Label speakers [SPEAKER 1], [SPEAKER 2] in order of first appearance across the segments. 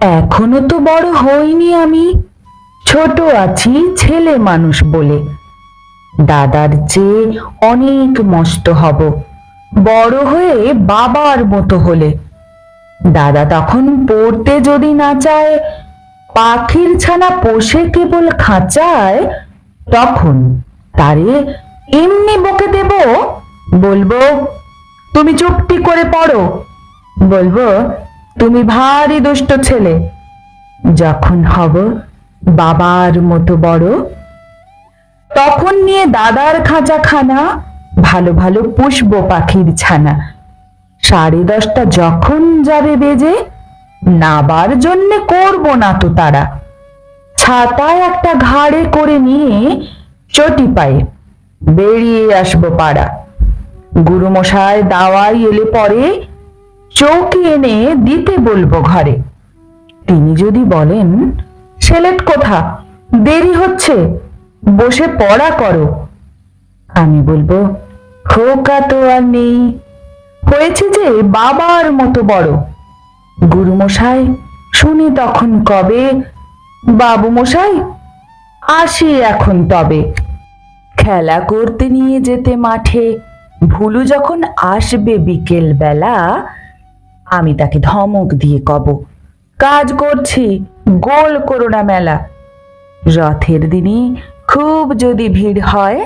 [SPEAKER 1] এখনো তো বড় হইনি আমি, ছোট আছি ছেলে মানুষ বলে। দাদার চেয়ে অনেক মস্ত হব বড় হয়ে বাবার মতো হলে। দাদা তখন পড়তে যদি না চায়, পাখির ছানা পোষে কেবল খাঁচায়, তখন তারে এমনি বকে দেব, বলবো তুমি চুপটি করে পড়ো, বলবো তুমি ভারী দুষ্ট ছেলে। যখন হব বাবার মতো বড়, তখন নিয়ে দাদার খাঁচাখানা ভালো ভালো পুষবো পাখির ছানা। 10:30 যখন যাবে বেজে, নাবার জন্যে করবো না তো তারা। ছাতায় একটা ঘাড়ে করে নিয়ে চটি পায়ে বেরিয়ে আসবো পাড়া। গুরুমশায় দাওয়াই এলে পরে চৌকি এনে দিতে বলবো ঘরে। তিনি যদি বলেন, সেলেট কোথা, দেরি হচ্ছে, বসে পড়া করো, আমি বলবো খোকা তো আর নেই, হয়েছে যে বাবার মতো বড়। গুরুমশাই শুনি তখন কবে, বাবু মশাই আসি এখন তবে। খেলা করতে নিয়ে যেতে মাঠে ভুলু যখন আসবে বিকেল বেলা, আমি তাকে ধমক দিয়ে কব, কাজ করছি, গোল করো না মেলা। রথের দিনে খুব যদি ভিড় হয়,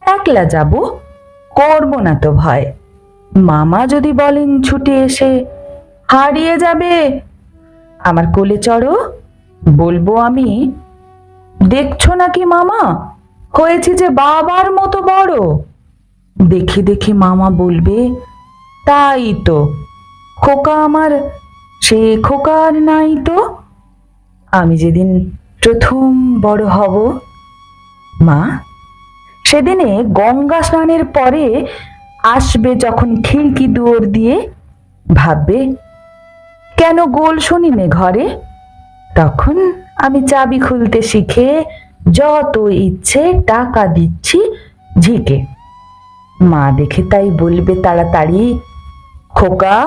[SPEAKER 1] একলা যাব, করব না তো ভয়। মামা যদি বলেন ছুটে এসে, হারিয়ে যাবে, আমার কোলে চড়ো, বলবো আমি, দেখছো নাকি মামা, হয়েছে যে বাবার মতো বড়। দেখে দেখে মামা বলবে, তাই তো, খোকা আমার সে খোকা আর নাই তো। আমি যেদিন প্রথম বড় হব মা, সেদিনে গঙ্গা স্নানের পরে আসবে যখন খিড়কি দুয়ার দিয়ে, ভাববে কেন গোল শোনিনে ঘরে। তখন আমি চাবি খুলতে শিখে যত ইচ্ছে টাকা দিচ্ছি ঝিকে। মা দেখে তাই বলবে তাড়াতাড়ি, খোকা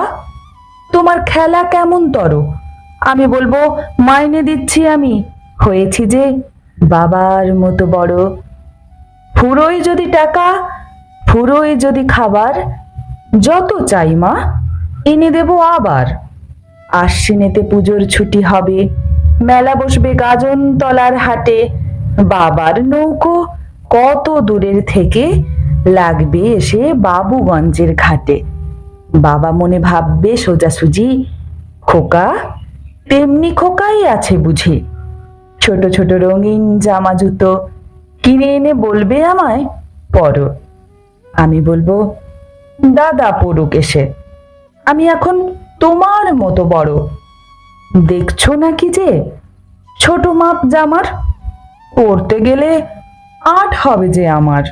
[SPEAKER 1] তোমার খেলা কেমন তর। আমি বলবো, মাইনে দিচ্ছি আমি, হয়েছি যে বাবার মতো বড়। ফুরোয় যদি টাকা, ফুরোয় যদি খাবার, যত চাই মা এনে দেব আবার। আশ্বিনেতে পুজোর ছুটি হবে, মেলা বসবে গাজন তলার হাটে। বাবার নৌকো কত দূরের থেকে লাগবে এসে বাবুগঞ্জের ঘাটে। বাবা মনে ভাববে সোজাসুজি, খোকা তেমনি খোকাই আছে বুঝি। ছোট ছোট রঙিন জামা জুতো কিনে এনে বলবে আমায়, পরো। আমি বলবো, দাদা পড়ুক এসে, আমি এখন তোমার মতো বড়। দেখছো নাকি যে ছোট মাপ জামার, পড়তে গেলে 8 হবে যে আমার।